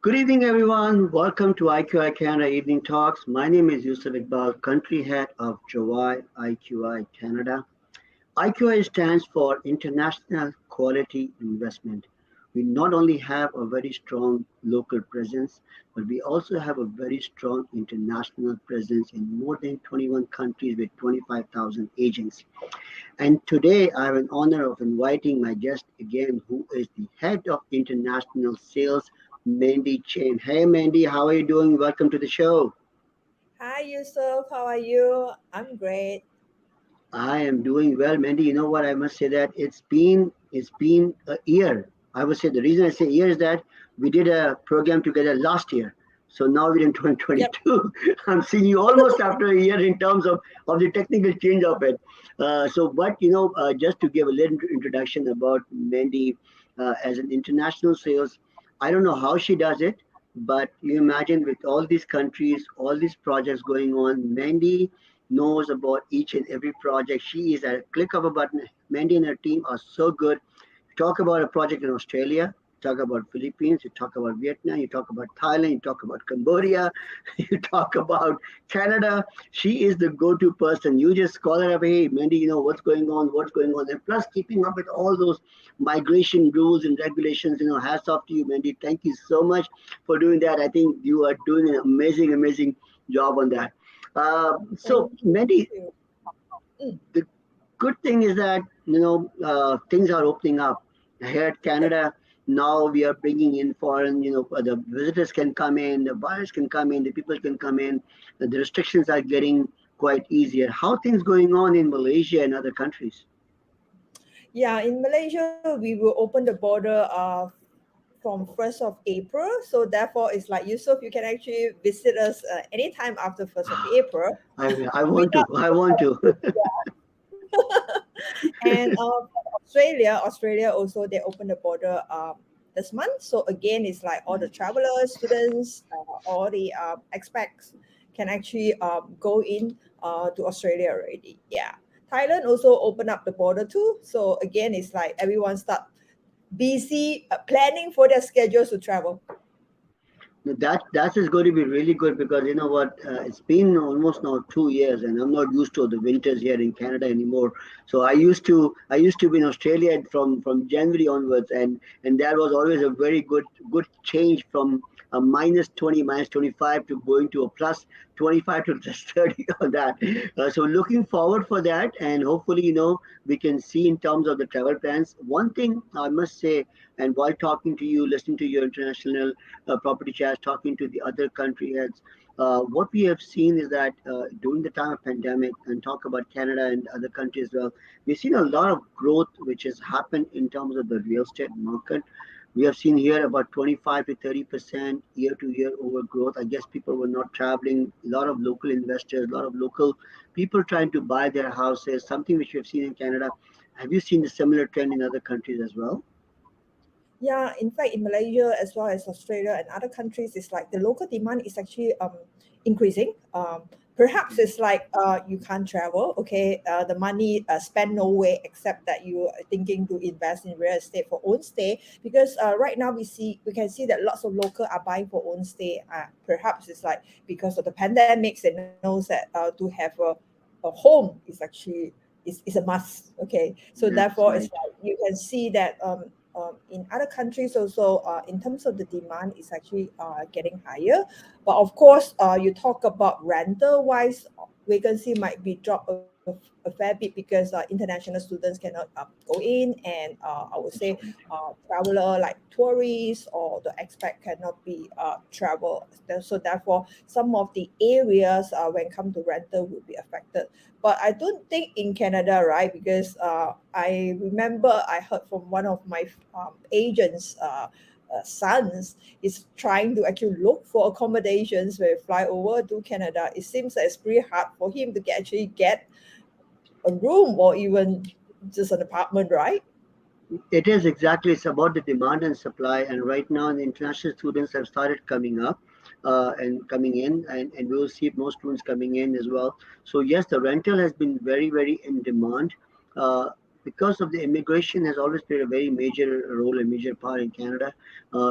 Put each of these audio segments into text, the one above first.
Good evening, everyone. Welcome to IQI Canada Evening Talks. My name is Yousaf Iqbal, country head of Juwai IQI Canada. IQI stands for International Quality Investment. We not only have a very strong local presence, but we also have a very strong international presence in more than 21 countries with 25,000 agents. And today I have an honor of inviting my guest again, who is the head of international sales, Mandy Chen. Hey, Mandy, how are you doing? Welcome to the show. Hi Yusuf, how are you? I'm great. I am doing well, Mandy. You know what? I must say that it's been a year. I would say the reason I say year is that we did a program together last year. So now we're in Yep. 2022. I'm seeing you almost after a year in terms of the technical change of it. Just to give a little introduction about Mandy as an international sales, I don't know how she does it, but you imagine with all these countries, all these projects going on, Mandy knows about each and every project. She is at a click of a button. Mandy and her team are so good. You talk about a project in Australia, you talk about Philippines, you talk about Vietnam, you talk about Thailand, you talk about Cambodia, you talk about Canada. She is the go-to person. You just call her up, hey, Mandy, what's going on. And plus keeping up with all those migration rules and regulations, hats off to you, Mandy. Thank you so much for doing that. I think you are doing an amazing, amazing job on that. So, Thank Mandy, you. Mm, the good thing is that things are opening up here at yep. Canada. Now we are bringing in foreign, the visitors can come in, the buyers can come in, the people can come in. The restrictions are getting quite easier. How things going on in Malaysia and other countries? Yeah, in Malaysia, we will open the border from 1st of April. So therefore, it's like Yusuf, you can actually visit us anytime after 1st of April I want to. without I want to. and Australia also they open the border this month. So again, it's like all the travelers, students, all the expats can actually go in to Australia already. Yeah, Thailand also open up the border too. So again, it's like everyone start busy planning for their schedules to travel. That is going to be really good because you know what, it's been almost now 2 years, and I'm not used to the winters here in Canada anymore. So I used to be in Australia from January onwards, and that was always a very good change from a minus 20, minus 25 to going to a plus 25 to plus 30 on that. So looking forward for that, and hopefully we can see in terms of the travel plans. One thing I must say, and while talking to you, listening to your international property chats, talking to the other country heads. What we have seen is that during the time of pandemic, and talk about Canada and other countries as well, we've seen a lot of growth which has happened in terms of the real estate market. We have seen here about 25 to 30% year to year over growth. I guess people were not traveling. A lot of local investors, a lot of local people trying to buy their houses, something which we have seen in Canada. Have you seen the similar trend in other countries as well? Yeah, in fact, in Malaysia as well as Australia and other countries, it's like the local demand is actually increasing. Perhaps it's like you can't travel. Okay, the money spent nowhere except that you are thinking to invest in real estate for own stay. Because right now we can see that lots of local are buying for own stay. Perhaps it's like because of the pandemics, they knows that to have a home is actually is a must. Okay, so That's therefore it's right. like you can see that in other countries also in terms of the demand is actually getting higher, but of course you talk about rental wise, vacancy might be dropped a fair bit because international students cannot go in, and I would say That's right. traveler like tourists or the expat cannot be travel. So therefore some of the areas when come to rental will be affected. But I don't think in Canada, right? Because I remember I heard from one of my agents. Sons is trying to actually look for accommodations where fly over to Canada. It seems that it's pretty hard for him to actually get a room or even just an apartment, right? It is exactly. It's about the demand and supply. And right now, the international students have started coming up and coming in, and we will see more students coming in as well. So yes, the rental has been very, very in demand. Uh, because of the immigration has always played a very major role, a major part in Canada.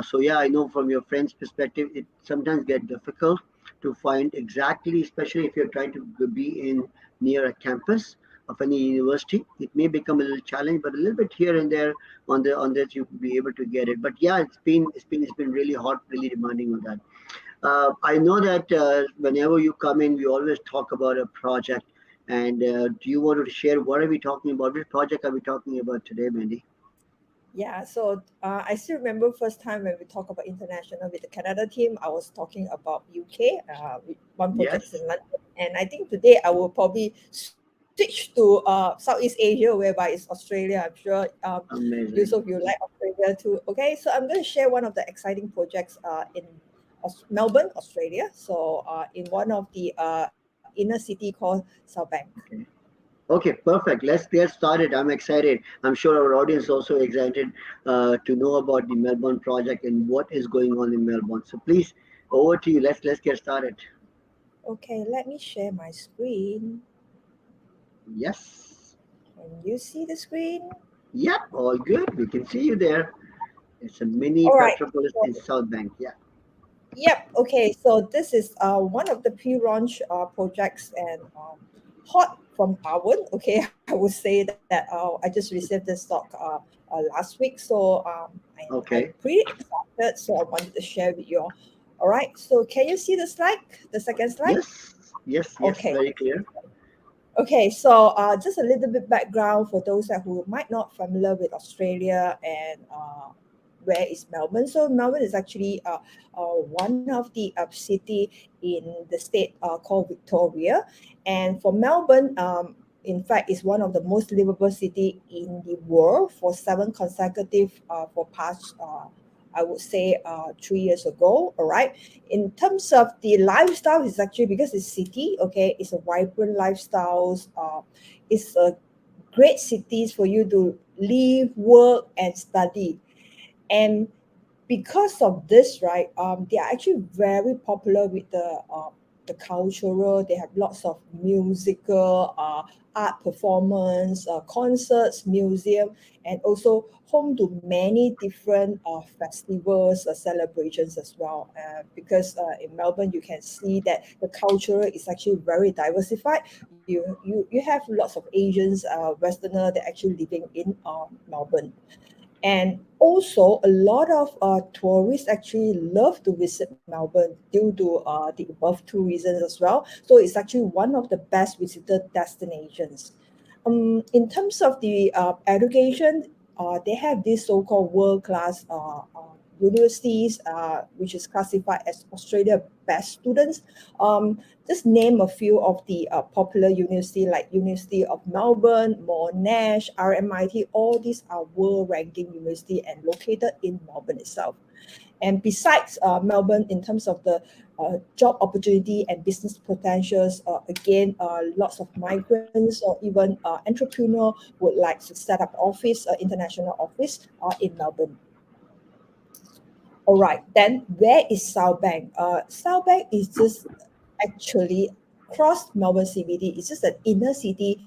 So yeah, I know from your friend's perspective, it sometimes get difficult to find exactly, especially if you're trying to be in near a campus of any university. It may become a little challenge, but a little bit here and there on that you be able to get it. But yeah, it's been really hot, really demanding on that. I know that whenever you come in, we always talk about a project. And do you want to share what are we talking about? Which project are we talking about today, Mandy? Yeah, so I still remember first time when we talk about international with the Canada team, I was talking about UK. With one project is Yes, in London, and I think today I will probably switch to Southeast Asia, whereby it's Australia. I'm sure Yusuf, amazing. you like Australia too. Okay, so I'm going to share one of the exciting projects in Melbourne, Australia. So in one of the inner city called Southbank. Okay. Okay, perfect. Let's get started. I'm excited. I'm sure our audience is also excited to know about the Melbourne project and what is going on in Melbourne. So please, over to you. Let's get started. Okay, let me share my screen. Yes. Can you see the screen? Yep. All good. We can see you there. It's a mini All right. Petropolis in So, South Bank. Yeah. yep. Okay. So this is one of the pre-launch projects and hot from Arwen. Okay, I would say that I just received this stock last week, so I'm Okay. pretty excited. So I wanted to share with you all. All right. So can you see the slide? The second slide. Yes. Yes. Yes. Okay. Very clear. Okay, so just a little bit background for those that who might not familiar with Australia and where is Melbourne. So Melbourne is actually one of the city in the state called Victoria, and for Melbourne, in fact, is one of the most livable city in the world for 7 consecutive for past. I would say 3 years ago. All right, in terms of the lifestyle, it's actually because it's city. Okay, it's a vibrant lifestyles. It's a great cities for you to live, work, and study. And because of this, right, they are actually very popular with the cultural. They have lots of musical, art performance, concerts, museum, and also home to many different festivals, celebrations as well. Because in Melbourne, you can see that the culture is actually very diversified. You have lots of Asians, Westerner, that actually living in Melbourne. And also, a lot of tourists actually love to visit Melbourne due to the above two reasons as well. So it's actually one of the best visited destinations. In terms of the education, they have this so-called world-class universities, which is classified as Australia best students. Just name a few of the popular university like University of Melbourne, Monash, RMIT. All these are world-ranking university and located in Melbourne itself. And besides Melbourne, in terms of the job opportunity and business potentials, again, lots of migrants or even entrepreneur would like to set up office, international office in Melbourne. All right, then where is Southbank? Southbank is just actually across Melbourne CBD. It's just an inner city,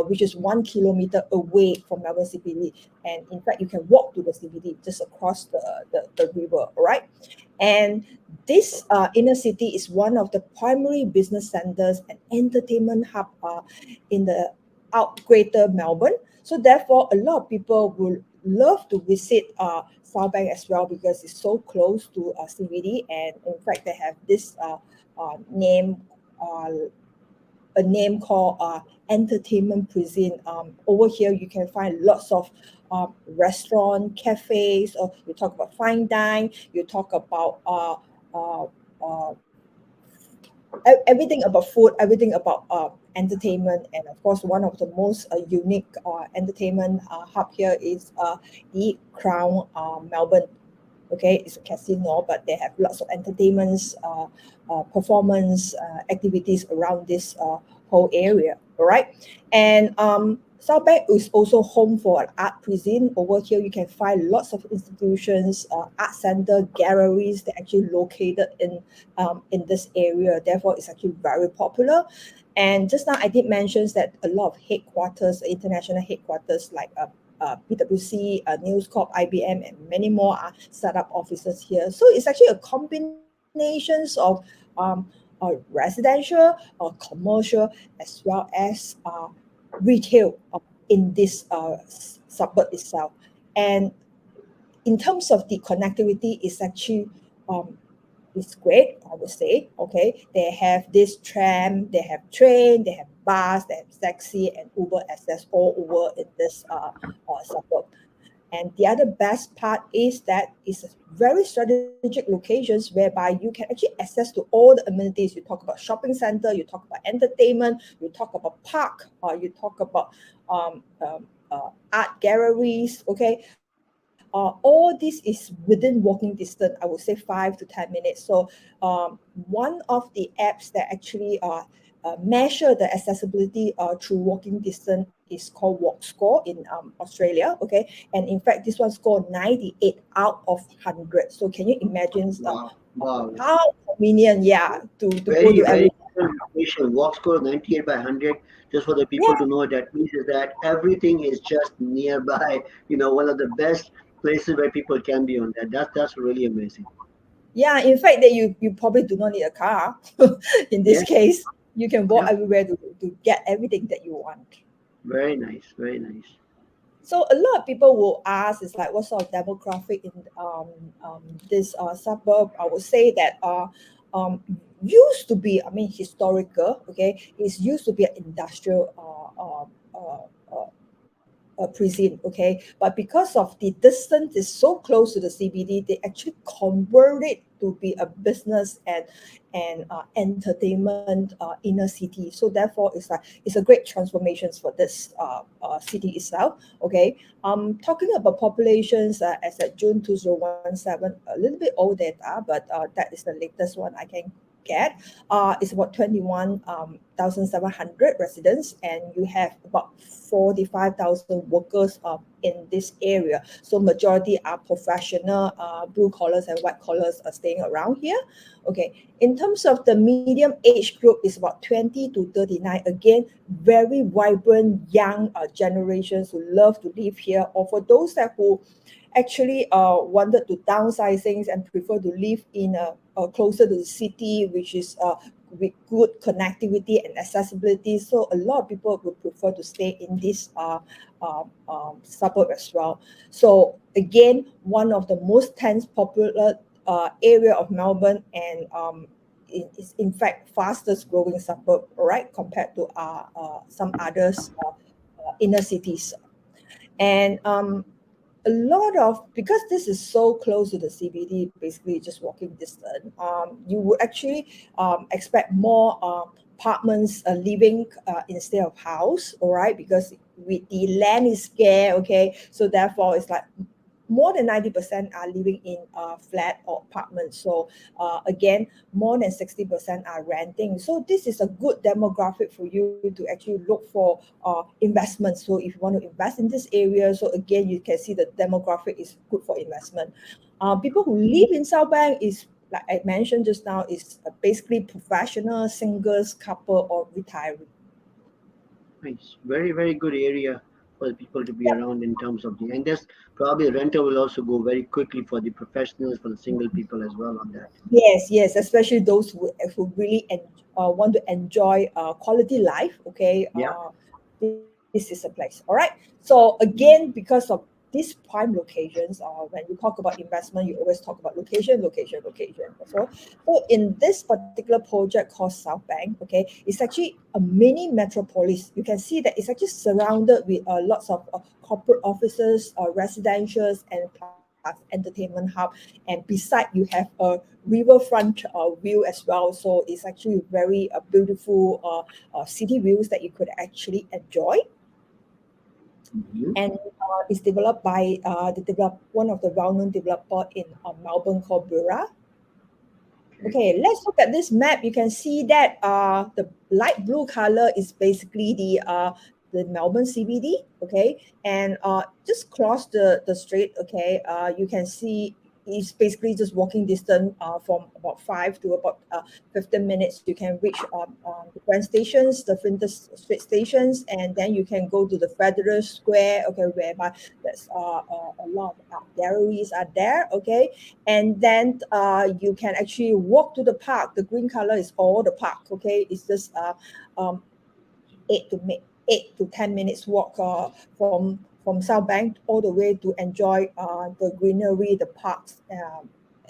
which is 1 kilometer away from Melbourne CBD. And in fact, you can walk to the CBD just across the river, all right? And this inner city is one of the primary business centers and entertainment hub in the out greater Melbourne. So therefore, a lot of people will love to visit Southbank as well because it's so close to CBD, and in fact, they have this name, uh, a name called Entertainment Cuisine. Over here, you can find lots of restaurant, cafes, or you talk about fine dine, you talk about uh, everything about food, everything about entertainment, and of course, one of the most unique entertainment hub here is the Crown Melbourne. Okay, it's a casino, but they have lots of entertainments, performance activities around this whole area. All right, and Southbank is also home for an art cuisine. Over here, you can find lots of institutions, art center, galleries that actually located in this area. Therefore, it's actually very popular. And just now I did mention that a lot of headquarters, international headquarters like PwC, News Corp, IBM, and many more are startup offices here. So it's actually a combinations of residential or commercial as well as retail in this suburb itself. And in terms of the connectivity, it's actually um, it's great, I would say. Okay, they have this tram, they have train, they have bus, they have taxi and Uber access all over in this suburb. And the other best part is that it's a very strategic locations whereby you can actually access to all the amenities. You talk about shopping center, you talk about entertainment, you talk about park, or you talk about art galleries. Okay, all this is within walking distance. I would say 5 to 10 minutes. So one of the apps that actually measure the accessibility through walking distance is called Walk Score in Australia. Okay, and in fact, this one scored 98 out of 100. So can you imagine Wow, wow. how convenient, yeah, to go Very, to very every. good information. Walk score 98 by 100. Just for the people Yeah, to know what that means is that everything is just nearby. One of the best places where people can be on that. That's really amazing. yeah. In fact, that you probably do not need a car. In this Yeah, case, you can walk yeah. everywhere to get everything that you want. Very nice, very nice. So a lot of people will ask, is like, what sort of demographic in this suburb? I would say that um, used to be, I mean, historical. Okay, it's used to be an industrial precinct. Okay, but because of the distance is so close to the CBD, they actually convert it to be a business and entertainment inner city. So therefore, it's a great transformations for this city itself. Okay, talking about populations as at June 2017, a little bit old data, but that is the latest one I can get. It's about 21,700 residents, and you have about 45,000 workers in this area. So majority are professional, blue collars and white collars are staying around here. Okay, in terms of the medium age group is about 20 to 39. Again, very vibrant young generations who love to live here, or for those that who actually wanted to downsize things and prefer to live in closer to the city, which is with good connectivity and accessibility. So a lot of people would prefer to stay in this suburb as well. So again, one of the most tense popular area of Melbourne, and it is in fact fastest growing suburb, all right, compared to some others inner cities. And a lot of, because this is so close to the CBD, basically just walking distance, you would actually expect more apartments living instead of house, all right, because with the land is scarce. Okay, so therefore it's like more than 90% are living in flat or apartments. So again, more than 60% are renting. So this is a good demographic for you to actually look for investments. So if you want to invest in this area, so again, you can see the demographic is good for investment. People who live in South Bank is, like I mentioned just now, is basically professional, singles, couple, or retiree. Nice. Very, very good area for the people to be Yep. around in terms of the, and this probably rental will also go very quickly for the professionals, for the single people as well on that. Yes, yes, especially those who really want to enjoy quality life. Okay, Yeah. this is a place. All right. So again, because of these prime locations, when you talk about investment, you always talk about location, location, location. So in this particular project called South Bank, okay, it's actually a mini metropolis. You can see that it's actually surrounded with lots of corporate offices, residentials, and plus entertainment hub. And beside you have a riverfront view as well. So it's actually very beautiful city views that you could actually enjoy. Hmm. And it's developed by one of the well-known developer in Melbourne called Bura. Okay. Okay, let's look at this map. You can see that the light blue color is basically the Melbourne CBD. Okay, and just cross the street. Okay, you can see. is basically just walking distance from about 5 to about 15 minutes. You can reach the train stations, the Flinders Street stations, and then you can go to the Federal Square, okay, whereby there's a lot of art galleries are there, okay, and then you can actually walk to the park. The green color is all the park, okay. It's just um, 8 to 10 minutes walk from South Bank all the way to enjoy the greenery, the parks.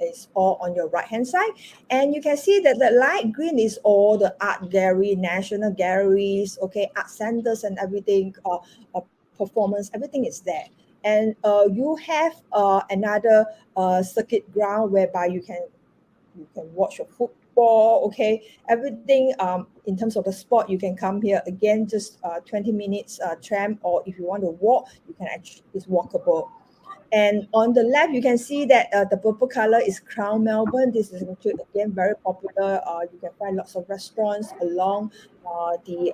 Is all on your right hand side, and you can see that the light green is all the art gallery, national galleries, okay, art centers and everything, performance, everything is there. And you have another circuit ground whereby you can watch a football, okay, everything. In terms of the sport, you can come here again, just 20 minutes tram, or if you want to walk, you can actually, it's walkable. And on the left, you can see that the purple color is Crown Melbourne. This is actually, again, very popular. You can find lots of restaurants along the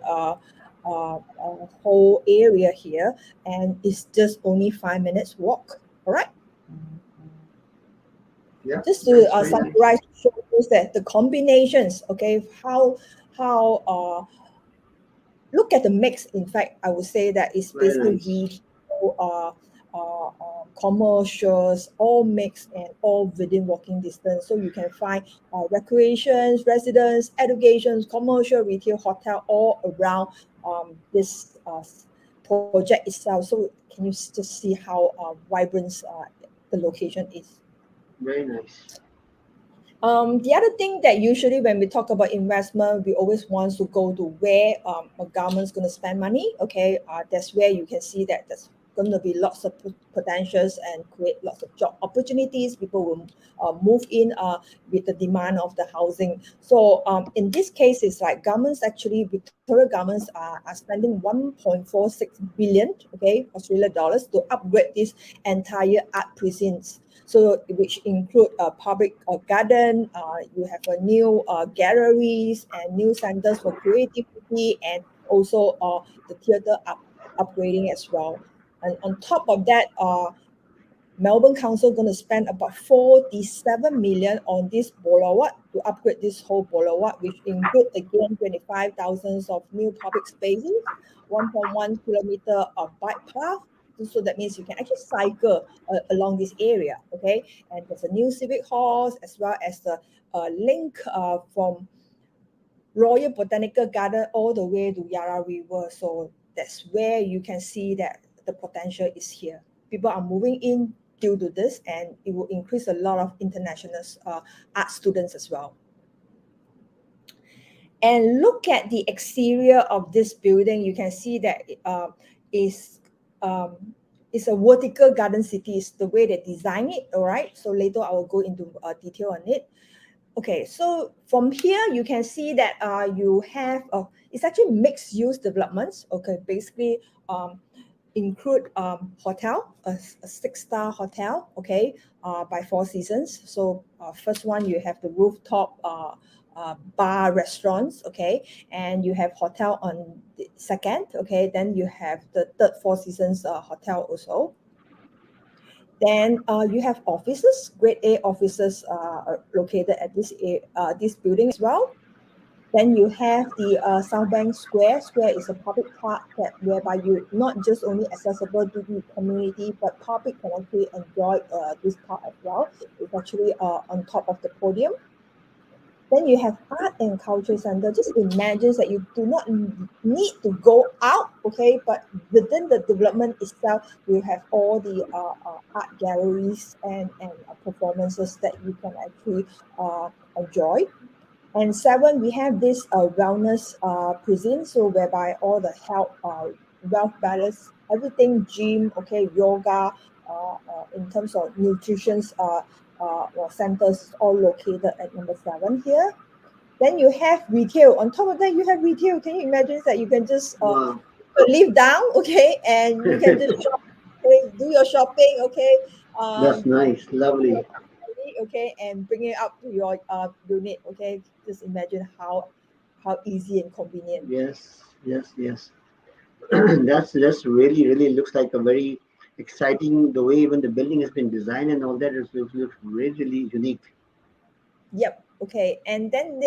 whole area here, and it's just only 5 minutes walk. All right. Yeah, Just to that's very nice. summarize, show you that the combinations, okay, how look at the mix. In fact, I would say that it's Very basically nice. retail, commercials, all mixed and all within walking distance. So you can find recreations, residence, education, commercial, retail, hotel, all around this project itself. So can you just see how vibrant the location is? Very nice. The other thing that usually when we talk about investment, we always want to go to where a government's going to spend money. Okay, that's where you can see that there's going to be lots of potentials and create lots of job opportunities. People will move in with the demand of the housing. So in this case, it's like governments actually, Victoria governments are spending 1.46 billion, okay, Australian dollars to upgrade this entire art precincts. So which include a public garden, you have a new galleries and new centers for creativity, and also the theatre upgrading as well. And on top of that, Melbourne Council going to spend about 47 million on this boulevard to upgrade this whole boulevard, which include again 25,000 of new public spaces, 1.1 kilometer of bike path. So that means you can actually cycle along this area, okay? And there's a new civic halls as well as the link from Royal Botanical Garden all the way to Yarra River. So that's where you can see that the potential is here. People are moving in due to this, and it will increase a lot of international art students as well. And look at the exterior of this building. You can see that is it's a vertical garden city. It's the way they design it. All right. So later I will go into detail on it. Okay, so from here you can see that you have it's actually mixed use developments. Okay, basically include hotel, a 6-star hotel. Okay, by Four Seasons. So first one, you have the rooftop bar restaurants. Okay, and you have hotel on the second. Okay, then you have the third Four Seasons hotel also. Then you have offices, Grade A offices are located at this building as well. Then you have the South Bank Square. Square is a public park that whereby you not just only accessible to the community, but public can actually enjoy this park as well. It's actually on top of the podium. Then you have art and culture center. Just imagine that you do not need to go out, okay? But within the development itself, you have all the art galleries and performances that you can actually enjoy. And seven, we have this wellness cuisine, so whereby all the health, wealth balance, everything, gym, okay, yoga, in terms of nutrition centers, all located at number 7 here. Then you have retail. On top of that, you have retail. Can you imagine that you can just Wow. live down, okay, and you can just shop, okay, do your shopping, okay, That's do nice. Lovely. okay, and bring it up to your unit, okay. Just imagine how easy and convenient. Yes, yes, yes. That's really looks like a very exciting. The way even the building has been designed and all that looks really, really unique. Yep. Okay. And then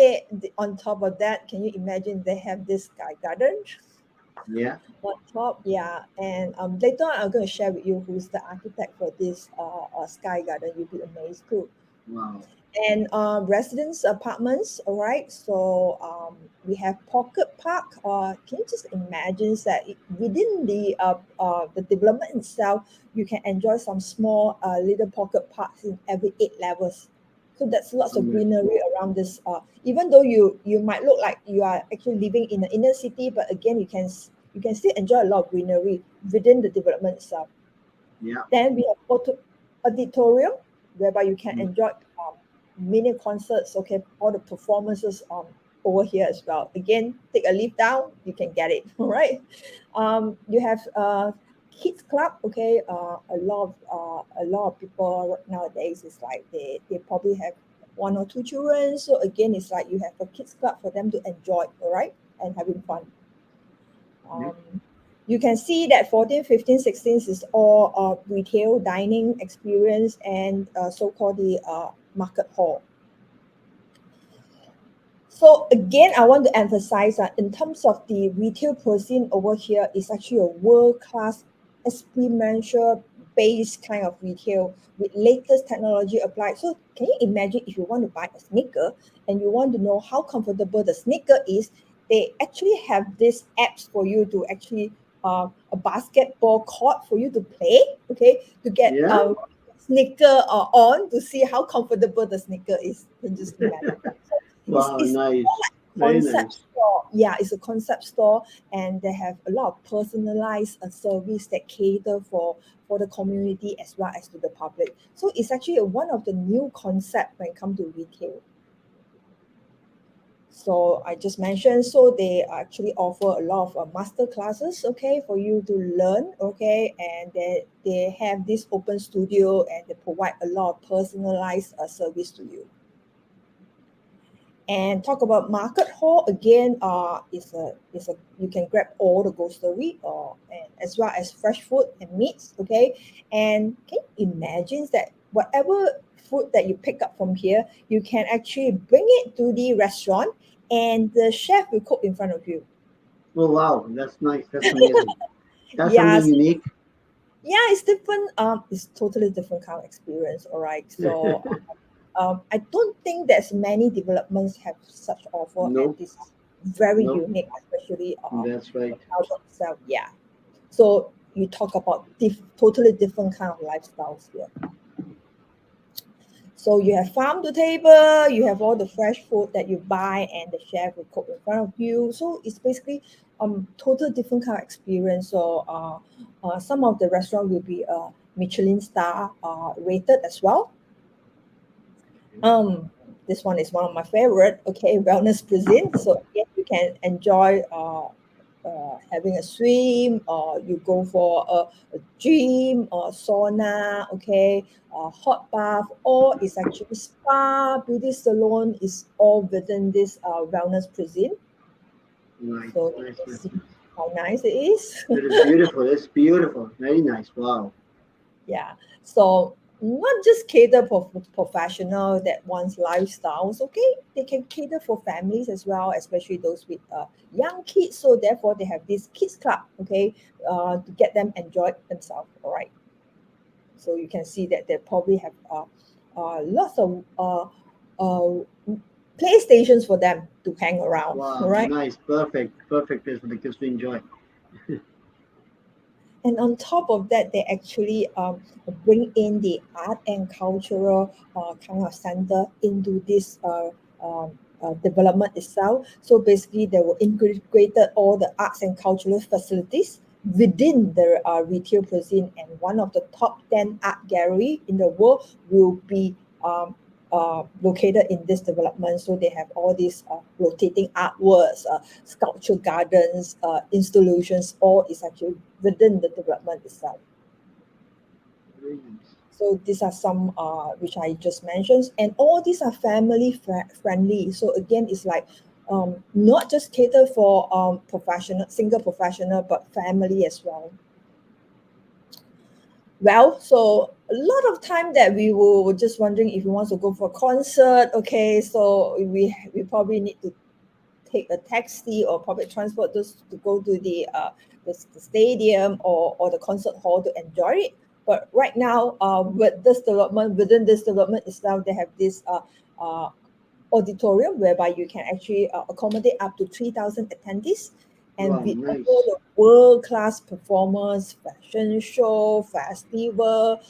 on top of that, can you imagine they have this sky garden Yeah. on top? Yeah. And later on, I'm going to share with you who's the architect for this sky garden. You'll be amazed too. Wow. And residence apartments. All right. So we have pocket park. Can you just imagine that within the development itself, you can enjoy some small little pocket parks in every 8 levels. So that's lots of Wonderful. greenery around this. Even though you might look like you are actually living in the inner city, but again, you can still enjoy a lot of greenery within the development itself. Yeah. Then we have auditorium, whereby you can Mm. enjoy mini concerts, okay, all the performances over here as well. Again, take a lift down, you can get it, all right? You have kids club, okay. A lot of people nowadays is like they probably have one or two children. So again, it's like you have a kids club for them to enjoy, all right, and having fun. Yeah. Um, you can see that 14, 15, 16 is all retail dining experience and so-called the market hall. So again, I want to emphasize that in terms of the retail cuisine over here is actually a world-class experiential based kind of retail with latest technology applied. So can you imagine if you want to buy a sneaker and you want to know how comfortable the sneaker is, they actually have these apps for you to actually a basketball court for you to play, okay, to get Yeah. sneaker on to see how comfortable the sneaker is. You can just imagine. So Wow. it's more Nice. like Very concept nice. store. Yeah, it's a concept store, and they have a lot of personalized service that cater for the community as well as to the public. So it's actually one of the new concept when it comes to retail. So I just mentioned, so they actually offer a lot of master classes, okay, for you to learn, okay, and they have this open studio and they provide a lot of personalized service to you. And talk about market hall again, is a you can grab all the grocery or and as well as fresh food and meats, okay. And can you imagine that whatever food that you pick up from here, you can actually bring it to the restaurant, and the chef will cook in front of you. Oh wow, that's nice. That's amazing. That's something Yeah, so unique. yeah, it's different. It's totally different kind of experience. All right, so I don't think there's many developments have such offer, and Nope. this is very Nope. unique, especially That's the right. culture itself. Yeah. So you talk about totally different kind of lifestyles here. So you have farm to table, you have all the fresh food that you buy, and the chef will cook in front of you. So it's basically total different kind of experience. So some of the restaurant will be Michelin star rated as well. Um, this one is one of my favorite. Okay, wellness cuisine. So again, you can enjoy having a swim, or you go for a gym or sauna. Okay, hot bath, or it's actually spa, beauty salon is all within this wellness cuisine. Nice. So you Nice. can Nice. see Nice. how nice it is. It is beautiful. It's beautiful. Very nice. Wow. Yeah. So not just cater for professional that wants lifestyles, okay? They can cater for families as well, especially those with young kids. So therefore, they have this kids club, okay, to get them enjoy themselves. All right. So you can see that they probably have lots of playstations for them to hang around. All Wow. right. Nice. Perfect. Perfect place for the kids to enjoy. And on top of that, they actually bring in the art and cultural kind of center into this development itself. So basically, they will integrated all the arts and cultural facilities within the retail cuisine. And one of the top 10 art gallery in the world will be located in this development. So they have all these rotating artworks, sculpture gardens, installations, all is actually within the development itself. Very nice. So these are some which I just mentioned, and all these are family friendly. So again, it's like not just cater for professional, single professional, but family as well. Well, so a lot of time that we were just wondering if we want to go for a concert. Okay, so we probably need to take a taxi or public transport just to go to the stadium or the concert hall to enjoy it. But right now, with this development, within this development itself, they have this uh, auditorium whereby you can actually accommodate up to 3,000 attendees. And Wow, we offer nice. the world-class performance, fashion show, festival,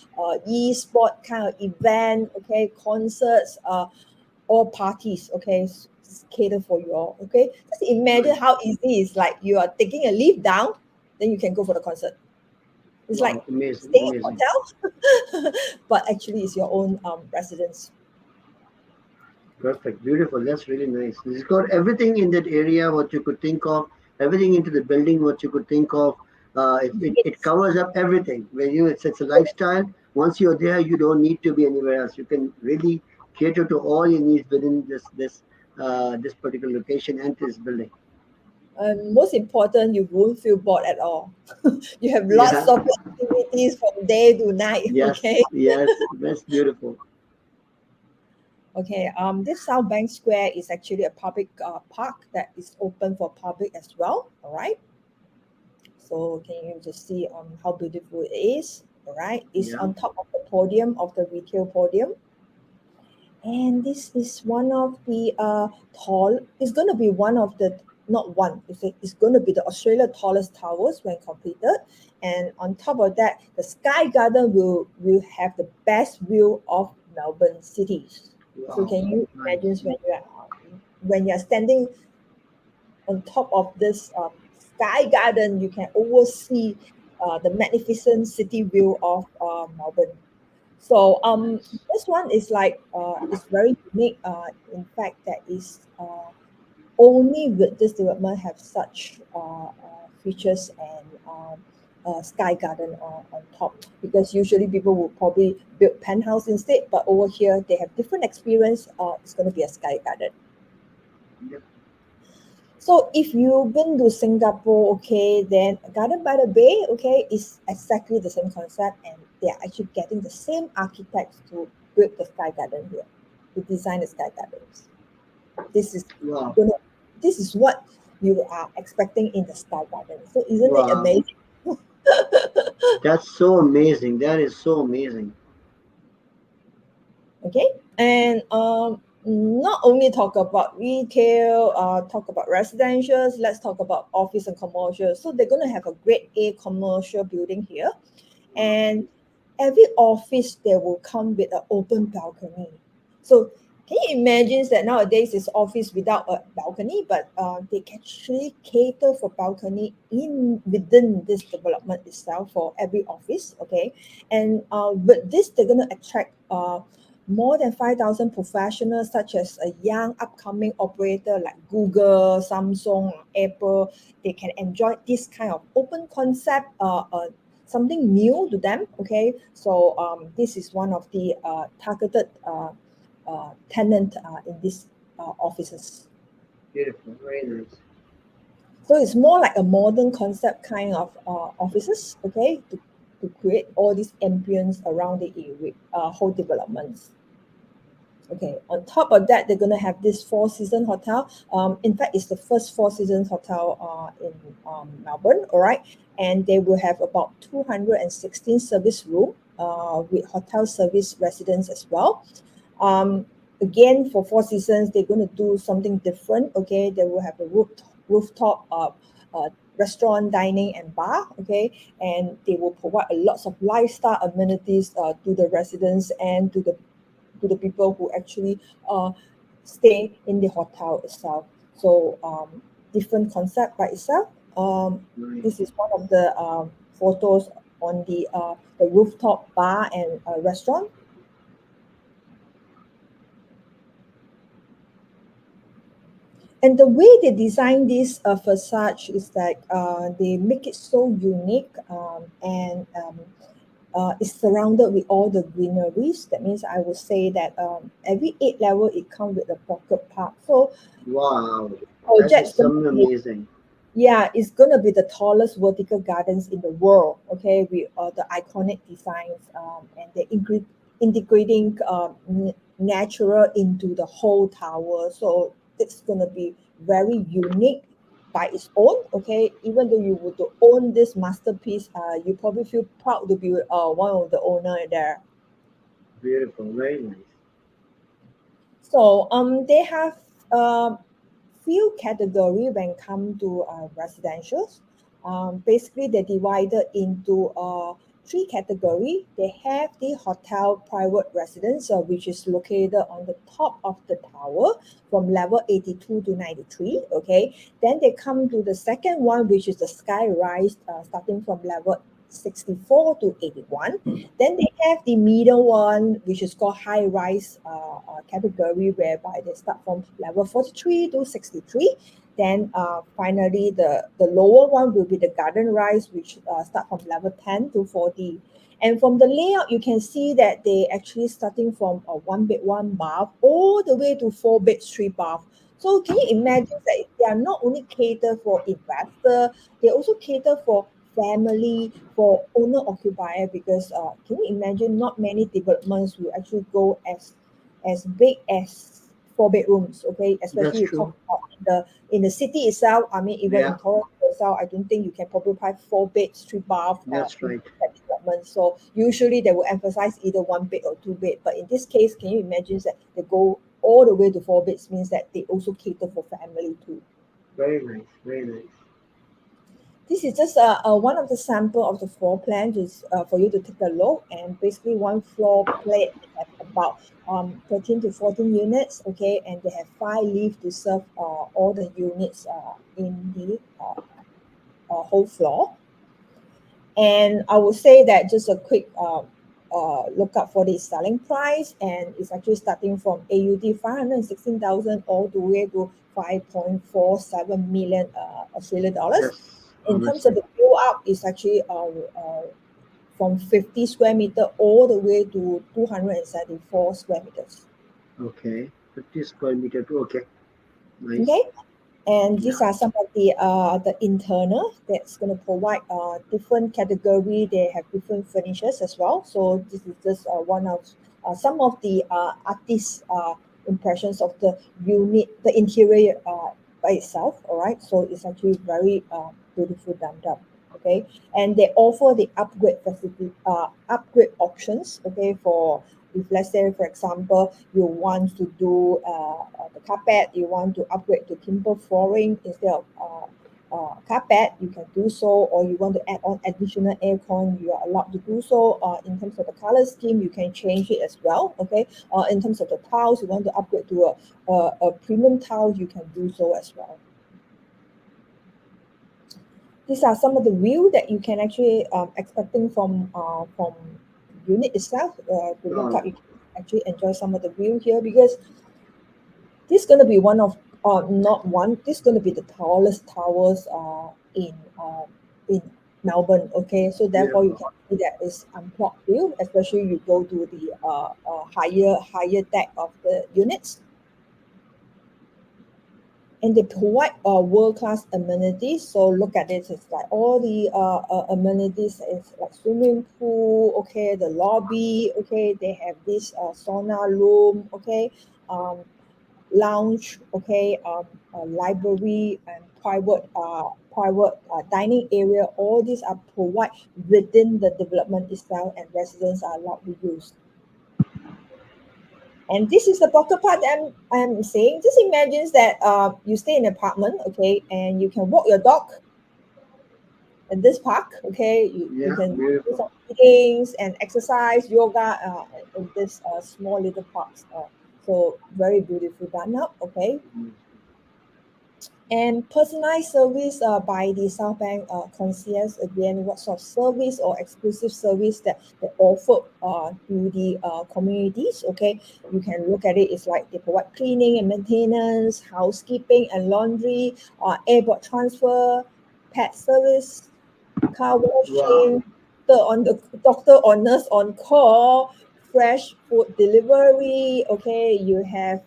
e-sport kind of event, okay, concerts, or parties, okay, just cater for you all, okay. Just imagine Nice. how easy it's like you are taking a lift down, then you can go for the concert. It's like Wow, amazing, staying in a amazing. hotel, but actually it's your own residence. Perfect, beautiful. That's really nice. It's got everything in that area what you could think of, everything into the building what you could think of. It Yes. covers up everything. When it's a lifestyle. Once you're there, you don't need to be anywhere else. You can really cater to all your needs within this particular location and this building. And most important, you won't feel bored at all. You have lots Yeah. of activities from day to night. Yes. Okay. Yes. That's beautiful. Okay. This South Bank Square is actually a public park that is open for public as well. All right. So can you just see how beautiful it is? All right. It's Yeah. on top of the podium of the retail podium. And this is one of the tall, it's going to be one of the, not one, it's going to be the Australia tallest towers when completed. And on top of that, the Sky Garden will have the best view of Melbourne City. So Wow. can you imagine Nice. when you're standing on top of this Sky Garden, you can oversee the magnificent city view of Melbourne. So Nice. this one is like it's very unique. In fact, that is only with this development have such features and sky garden on top, because usually people will probably build penthouse instead, but over here they have different experience. It's going to be a sky garden. Yep. So if you've been to Singapore, okay, then Garden by the Bay, okay, is exactly the same concept, and they are actually getting the same architects to build the sky garden here, to design the sky gardens. This is Wow. gonna, this is what you are expecting in the sky garden. So isn't it Wow. amazing? That's so amazing. That is so amazing. Okay, and not only talk about retail, talk about residentials, let's talk about office and commercial. So they're going to have a grade A commercial building here, Wow. and every office they will come with an open balcony. So can you imagine that nowadays it's office without a balcony, but they can actually cater for balcony in within this development itself for every office. Okay, and with this they're going to attract more than 5,000 professionals, such as a young upcoming operator like Google, Samsung, Apple. They can enjoy this kind of open concept, something new to them. Okay, so this is one of the targeted tenant in these offices. Beautiful. Very nice. So it's more like a modern concept kind of offices, okay, to create all these ambience around the area, whole developments. Okay, on top of that, they're going to have this Four Season Hotel. In fact, it's the first Four Seasons Hotel in Melbourne, all right? And they will have about 216 service room with hotel service residents as well. Again, for Four Seasons, they're going to do something different, okay? They will have a rooftop restaurant, dining, and bar, okay? And they will provide a lots of lifestyle amenities to the residents and to the people who actually uh, stay in the hotel itself. So different concept by itself. This Nice. is one of the photos on the rooftop bar and restaurant. And the way they design this facade is like they make it so unique, and it's surrounded with all the greeneries. That means I would say that every 8 level it comes with a pocket park. So Wow. That is project's going to something be amazing. Yeah, it's gonna be the tallest vertical gardens in the world. Okay, with the iconic designs, and they're integrating natural into the whole tower. So it's gonna be very unique by its own. Okay, even though you would own this masterpiece, you probably feel proud to be one of the owner there. Beautiful, very nice. So they have few category when come to residentials. Basically, they divided into three category. They have the hotel private residence, which is located on the top of the tower from level 82 to 93. Okay, then they come to the second one, which is the sky rise, starting from level 64 to 81. Then they have the middle one, which is called high rise category, whereby they start from level 43 to 63. Then finally, the lower one will be the garden rise, which start from level 10 to 40. And from the layout, you can see that they actually starting from a one bed, one bath, all the way to four beds, three bath. So can you imagine that they are not only cater for investor, they also cater for family, for owner occupier, because can you imagine not many developments will actually go as big as four bedrooms, okay, That's especially you talk true. about in the city itself. I mean, even in Yeah, Toronto itself, I don't think you can probably find four beds, three bath that's in right. that development. So usually they will emphasize either one bed or two bed, but in this case, can you imagine that they go all the way to four beds, means that they also cater for family too. Very nice, very nice. This is just one of the sample of the floor plan, just for you to take a look. And basically, one floor plate have about 13 to 14 units, okay, and they have five lifts to serve all the units in the whole floor. And I would say that just a quick look up for the selling price, and it's actually starting from AUD 516,000 all the way to 5.47 million Australian dollars. Yes, In terms of honestly. the build up, it's actually from 50 square meter all the way to 274 square meters. Okay, 50 square meter too. Okay, nice. Okay, and these Yeah. are some of the internal that's going to provide different category. They have different furnitures as well. So this is just one of some of the artist impressions of the unit, the interior by itself. All right, so it's actually very beautiful done up. Okay, and they offer the upgrade facility, upgrade options. Okay, for if let's say for example you want to do the carpet, you want to upgrade to timber flooring instead of carpet, you can do so, or you want to add on additional aircon, you are allowed to do so. In terms of the color scheme, you can change it as well. Okay, in terms of the tiles, you want to upgrade to a premium tile, you can do so as well. These are some of the view that you can actually expecting from unit itself. To look Wow. up, you can actually enjoy some of the view here, because this is going to be one of not one. This is going to be the tallest towers in Melbourne. Okay, so therefore you Beautiful. can see that it's unblocked view, especially you go to the higher deck of the units. And they provide world class amenities. So look at it, it's like all the amenities is like swimming pool, okay, the lobby, okay, they have this sauna room, okay, um, lounge, okay, library and private dining area. All these are provide within the development itself, and residents are allowed to use. And this is the pocket part that I'm saying. Just imagine that you stay in an apartment, okay, and you can walk your dog in this park, okay. You Yeah, can do beautiful. some meetings and exercise, yoga in this small little parks. So very beautiful done up, okay. Mm. And personalized service by the South Bank concierge, again, what sort of service or exclusive service that they offer to the communities. Okay, you can look at it. It's like they provide cleaning and maintenance, housekeeping and laundry, airport transfer, pet service, car Wow. washing, doctor or nurse on call, fresh food delivery. Okay, you have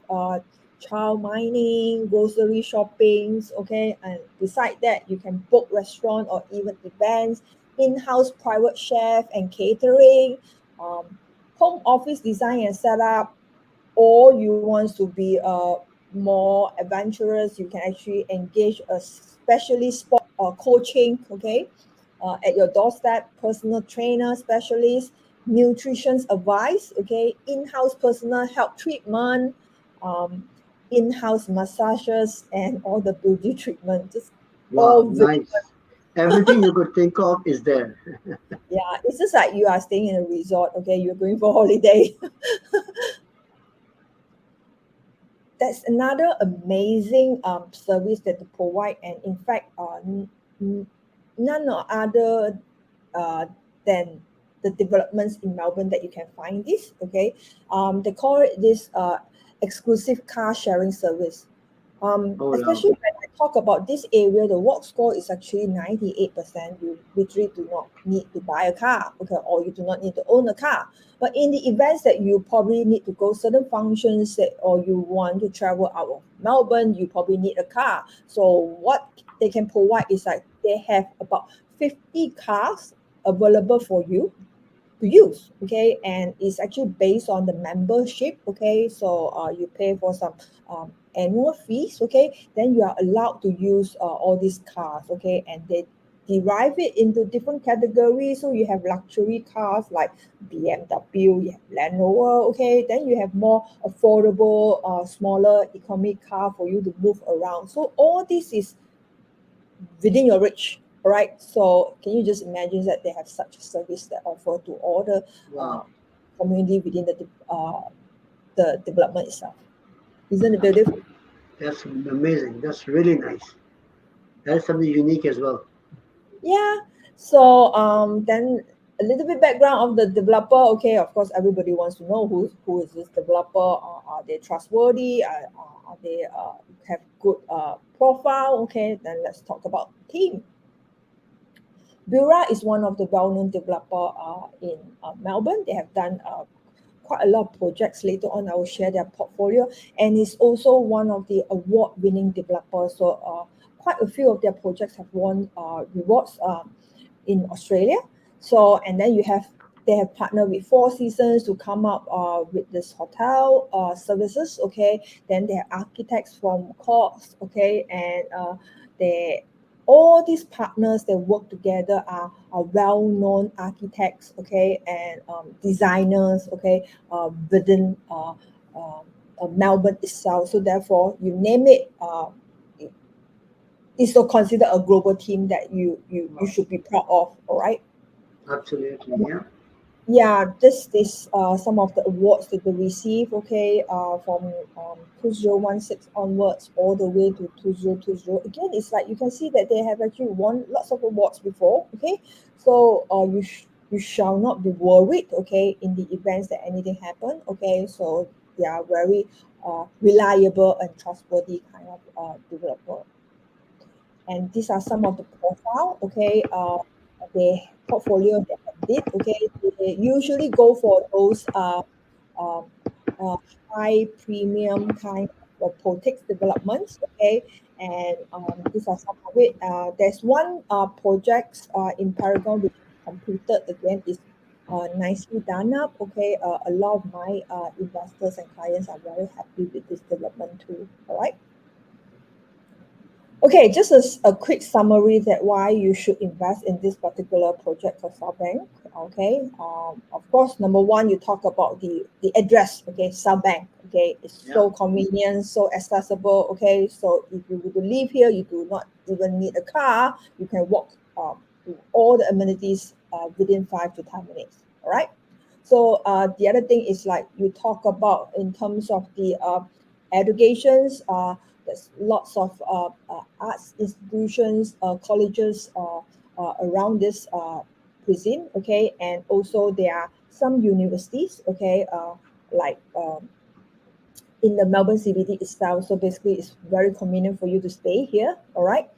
child mining, grocery shoppings, okay, and beside that, you can book restaurant or even events, in-house private chef and catering, um, home office design and setup, or you want to be more adventurous, you can actually engage a specialist sport coaching, okay, at your doorstep, personal trainer, specialist, nutrition advice, okay, in-house personal health treatment, um, in-house massages, and all the beauty treatment, just all Wow, very, nice. Everything you could think of is there. yeah, it's just like you are staying in a resort, okay, you're going for holiday. That's another amazing service that they provide, and in fact, none other uh, than the developments in Melbourne that you can find this. Okay, they call it this exclusive car sharing service. Oh, wow. Especially when I talk about this area, the walk score is actually 98%. You literally do not need to buy a car, okay, or you do not need to own a car. But in the events that you probably need to go certain functions that, or you want to travel out of Melbourne, you probably need a car. So what they can provide is like they have about 50 cars available for you to use, okay, and it's actually based on the membership, okay, so you pay for some annual fees, okay, then you are allowed to use all these cars, okay, and they derive it into different categories. So you have luxury cars like BMW, you have Land Rover, okay, then you have more affordable smaller economic car for you to move around. So all this is within your reach. All right. So can you just imagine that they have such a service that offer to all the uh, Wow. community within the development itself? Isn't it beautiful? That's amazing. That's really nice. That's something unique as well. Yeah. So then a little bit background of the developer. Okay, of course, everybody wants to know who is this developer. Are they trustworthy? Are they have good profile? Okay, then let's talk about team. Bura is one of the well-known developer in Melbourne. They have done quite a lot of projects. Later on, I will share their portfolio, and is also one of the award-winning developers. So quite a few of their projects have won rewards in Australia. So and then they have partnered with Four Seasons to come up with this hotel services. Okay, then they have architects from Courts. Okay, and they all these partners that work together are well-known architects, okay, and designers, okay, within Melbourne itself. So therefore, you name it, it's still considered a global team that you Wow. should be proud of. All right. Absolutely. Yeah. Yeah, this some of the awards that they receive, okay, from 2016 onwards all the way to 2020. Again, it's like you can see that they have actually won lots of awards before, okay. So you shall not be worried, okay, in the events that anything happen, okay. So they are very reliable and trustworthy kind of developer. And these are some of the profile, okay, the portfolio that I did, okay. They usually go for those um, uh, high premium kind of project developments, okay. And these are some of it. There's one project in Paragon which is completed, again is nicely done up, okay. A lot of my investors and clients are very happy with this development too. All right. Okay, just as a quick summary that why you should invest in this particular project for Southbank. Okay, of course, number one, you talk about the address. Okay, Southbank. Okay, it's Yeah. so convenient, so accessible. Okay, so if you were to live here, you do not even need a car. You can walk to all the amenities within 5 to 10 minutes. All right. So the other thing is like you talk about in terms of the educations. There's lots of arts institutions, colleges around this cuisine, okay, and also there are some universities, okay, like in the Melbourne CBD itself. So basically, it's very convenient for you to stay here, all right.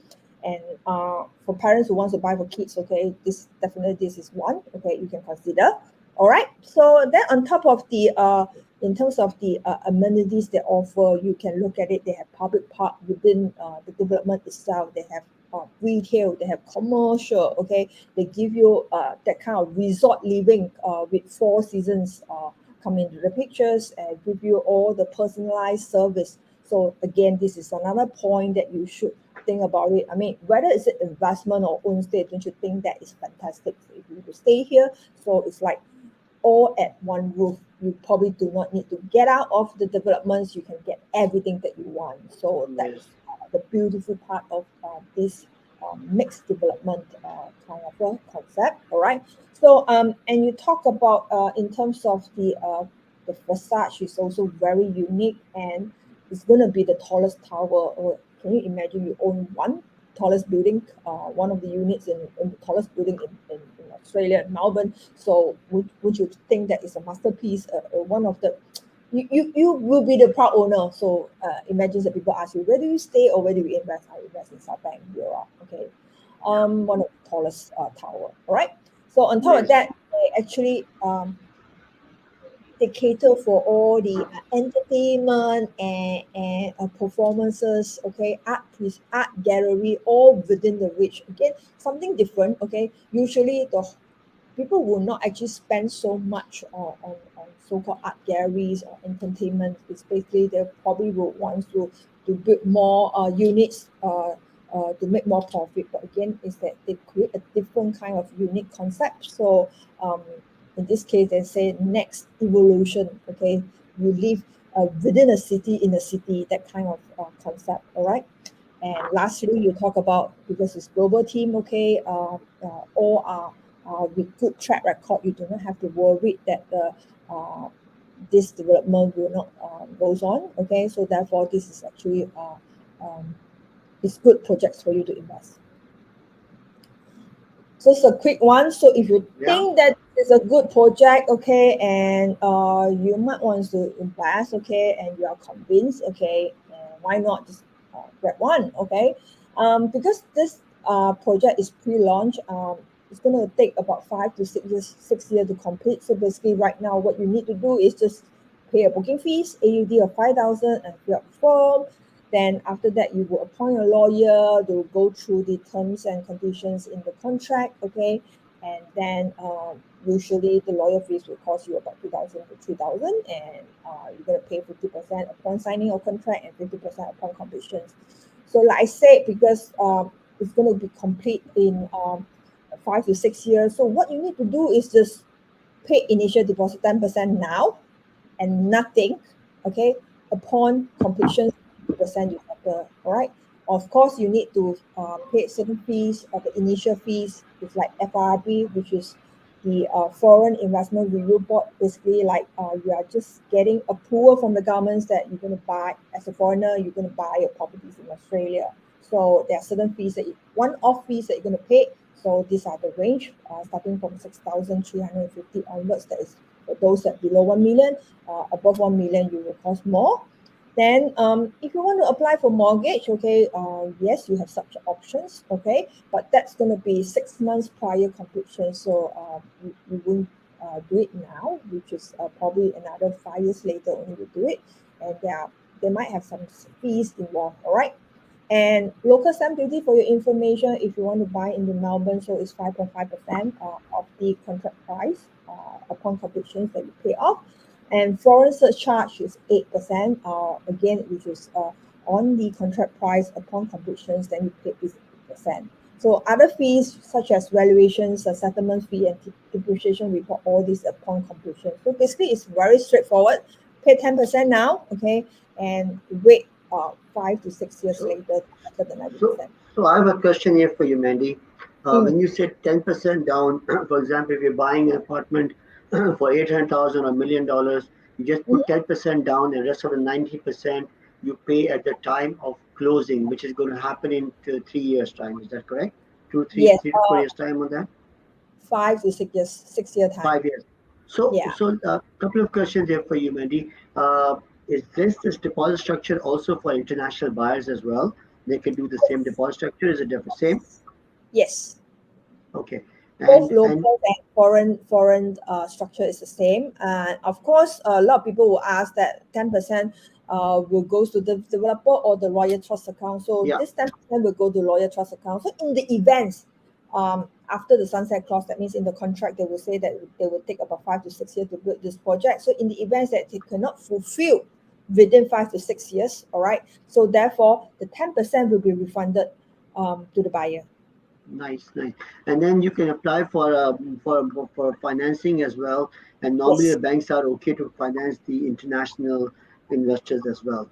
And for parents who want to buy for kids, okay, this is one, okay, you can consider. All right. So then on top of the in terms of the amenities they offer, you can look at it. They have public park within the development itself. They have retail. They have commercial. Okay. They give you that kind of resort living with four seasons come into the pictures and give you all the personalized service. So again, this is another point that you should think about it. I mean, whether it's an investment or own stay, don't you think that is fantastic? So if you stay here, so it's like all at one roof. You probably do not need to get out of the developments. You can get everything that you want. So that Yes. is the beautiful part of this mixed development kind of a concept. All right. So and you talk about in terms of the facade is also very unique and it's going to be the tallest tower. Or can you imagine you own one tallest building, one of the units in the tallest building in Australia, in Melbourne. So would you think that is a masterpiece? One of the you will be the proud owner. So imagine that people ask you, where do you stay or where do you invest? I invest in South Bank, Europe. Okay, Yeah. one of the tallest tower. All right. So on top of Yes. that, they actually they cater for all the entertainment and performances, okay, art gallery, all within the reach. Again, something different, okay. Usually the people will not actually spend so much on so-called art galleries or entertainment. It's basically they probably will want to build more units to make more profit. But again, is that they create a different kind of unique concept. So um, in this case, they say next evolution. Okay, you live within a city in a city. That kind of concept. All right. And lastly, you talk about because it's global team, okay, all are with good track record. You do not have to worry that uh, this development will not goes on, okay. So therefore, this is actually um, it's good projects for you to invest. So it's a quick one. So if you Yeah. think that it's a good project, okay, and you might want to invest, okay, and you are convinced, okay, why not just grab one, okay? Because this project is pre-launch, it's going to take about 5 to 6 years, 6 years to complete. So basically, right now, what you need to do is just pay a booking fees, AUD of 5,000, and fill up the form. Then after that, you will appoint a lawyer. They will go through the terms and conditions in the contract, okay? And then usually the lawyer fees will cost you about 2,000 to 3,000, and you're gonna pay 50% upon signing a contract and 50% upon completion. So like I said, because it's gonna be complete in 5 to 6 years. So what you need to do is just pay initial deposit 10% now and nothing, okay, upon completion, 50% you settle, all right? Of course, you need to pay certain fees or the initial fees, it's like FRB, which is the Foreign Investment Review Board, basically like you are just getting approval from the governments that you're going to buy, as a foreigner, you're going to buy your properties in Australia. So there are certain fees one-off fees that you're going to pay. So these are the range, starting from 6,350 onwards. That is for those that below 1 million. Above 1 million, you will cost more. Then, if you want to apply for mortgage, okay, yes, you have such options, okay, but that's going to be 6 months prior completion. So you won't do it now, which is probably another 5 years later only you do it, and they might have some fees involved. All right. And local stamp duty for your information, if you want to buy in the Melbourne, so it's 5.5% of the contract price upon completion that you pay off. And foreign surcharge is 8%, again, which is on the contract price upon completion, then you pay this 8%. So other fees such as valuations, settlement fee, and depreciation report, all these upon completion. So basically, it's very straightforward. Pay 10% now, okay, and wait 5 to 6 years So, later after the so, 90%. so I have a question here for you, Mandy. Mm. When you said 10% down, for example, if you're buying an apartment for 800,000 or $1 million, you just put Mhm. 10% down, and the rest of the 90% you pay at the time of closing, which is going to happen in 3 years' time. Is that correct? Two, three, Yes, 3 to 4 years' time on that? 5 to 6 years, 6 year time. 5 years. So, Yeah. so a couple of questions here for you, Mandy. Is this deposit structure also for international buyers as well? They can do the same deposit structure. Is it different? Same? Yes. Okay. Both And local and foreign structure is the same. And of course, a lot of people will ask that 10% will go to the developer or the lawyer trust account. So yeah, this 10% will go to lawyer trust account. So in the events, after the sunset clause, that means in the contract they will say that they will take about 5 to 6 years to build this project. So in the events that they cannot fulfill within 5 to 6 years, all right. So therefore, the 10% will be refunded to the buyer. nice, nice. And then you can apply for financing as well. And normally Yes. the banks are okay to finance the international investors as well.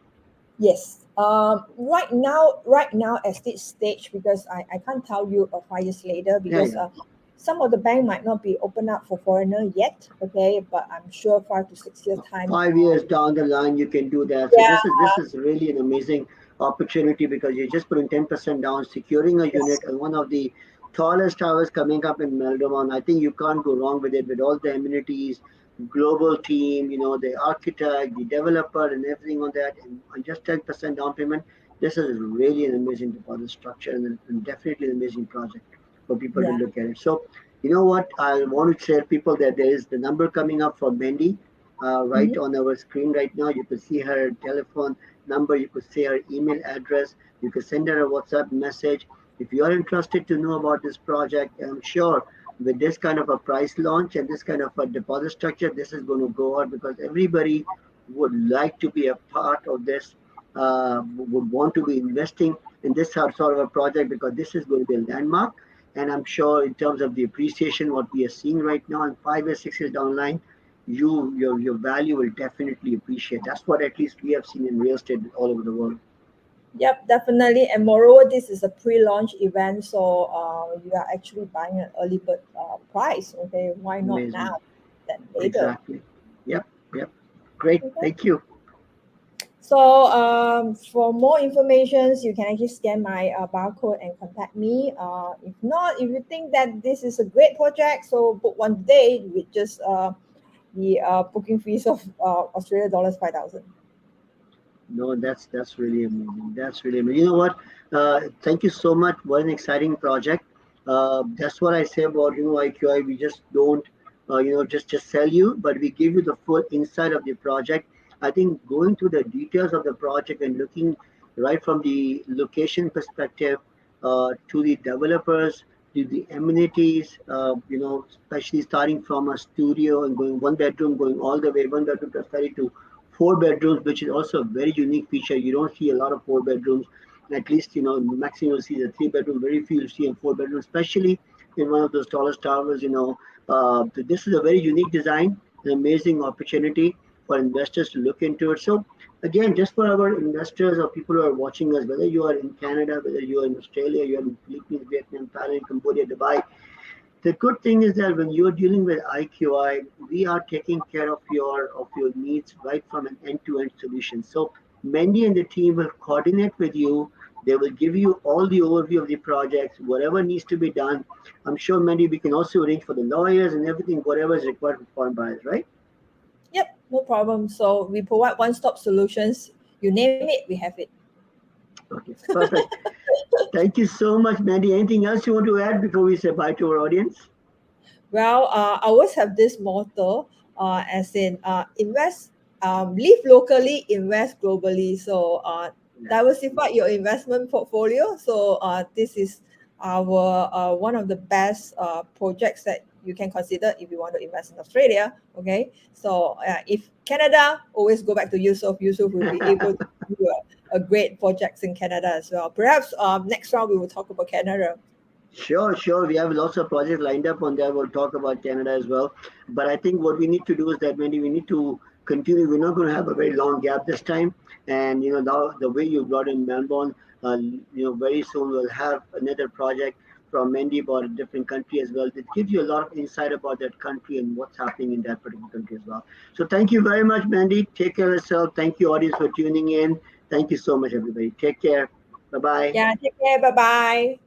Yes. Right now, at this stage, because I can't tell you 5 years later, Yeah, because yeah. some of the bank might not be open up for foreigner yet. Okay, but I'm sure 5 to 6 years time. 5 years down the line, you can do that. So Yeah. this is really an amazing opportunity because you're just putting 10% down, securing a unit, Yes. and one of the tallest towers coming up in Melbourne. I think you can't go wrong with it with all the amenities, global team, the architect, the developer, and everything on that, and on just 10% down payment. This is really an amazing deposit structure and definitely an amazing project for people to Yeah. look at it. So, you know what? I want to share people that there is the number coming up for Mandy right Mhm. on our screen right now. You could see her telephone number, you could see her email address, you could send her a WhatsApp message. If you are interested to know about this project, I'm sure with this kind of a price launch and this kind of a deposit structure, this is going to go out because everybody would like to be a part of this, would want to be investing in this sort of a project because this is going to be a landmark. And I'm sure in terms of the appreciation, what we are seeing right now, and 5 years, 6 years down the line, your value will definitely appreciate. That's what at least we have seen in real estate all over the world. Yep, definitely. And moreover, this is a pre-launch event, so you are actually buying an early bird price. Okay, why not Amazing. now than later? Exactly. Yep. Yep. Great. Okay. Thank you. So for more information, you can actually scan my barcode and contact me. If not, if you think that this is a great project, so book one day with just the booking fees of Australia dollars 5,000. No, that's really amazing. That's really amazing. You know what? Thank you so much. What an exciting project. That's what I say about IQI. We just don't just sell you, but we give you the full insight of the project. I think going through the details of the project and looking right from the location perspective to the developers to the amenities. Especially starting from a studio and going one bedroom, going all the way one bedroom to study to four bedrooms, which is also a very unique feature. You don't see a lot of four bedrooms. At least, maximum you see the three bedroom. Very few you see in four bedrooms, especially in one of those tallest towers. This is a very unique design, an amazing opportunity for investors to look into it. So, again, just for our investors or people who are watching us, whether you are in Canada, whether you are in Australia, you are in Philippines, Vietnam, Thailand, Cambodia, Dubai, the good thing is that when you're dealing with IQI, we are taking care of your needs right from an end-to-end solution. So Mandy and the team will coordinate with you. They will give you all the overview of the projects, whatever needs to be done. I'm sure, Mandy, we can also arrange for the lawyers and everything, whatever is required for foreign buyers, right? Yep, no problem. So we provide one-stop solutions. You name it, we have it. Okay, perfect. Thank you so much, Mandy. Anything else you want to add before we say bye to our audience? Well, I always have this motto, as in invest, live locally, invest globally. So Yeah. diversify your investment portfolio. So this is our one of the best projects that you can consider if you want to invest in Australia. Okay, so if Canada, always go back to Yusuf. Yusuf will be able to do a great projects in Canada as well. Perhaps next round we will talk about Canada. Sure, sure. We have lots of projects lined up on there. We'll talk about Canada as well. But I think what we need to do is that maybe we need to continue. We're not going to have a very long gap this time. And now the way you brought in Melbourne, very soon we'll have another project from Mandy about a different country as well. That gives you a lot of insight about that country and what's happening in that particular country as well. So thank you very much, Mandy. Take care of yourself. Thank you, audience, for tuning in. Thank you so much, everybody. Take care. Bye bye. Yeah, take care. Bye bye.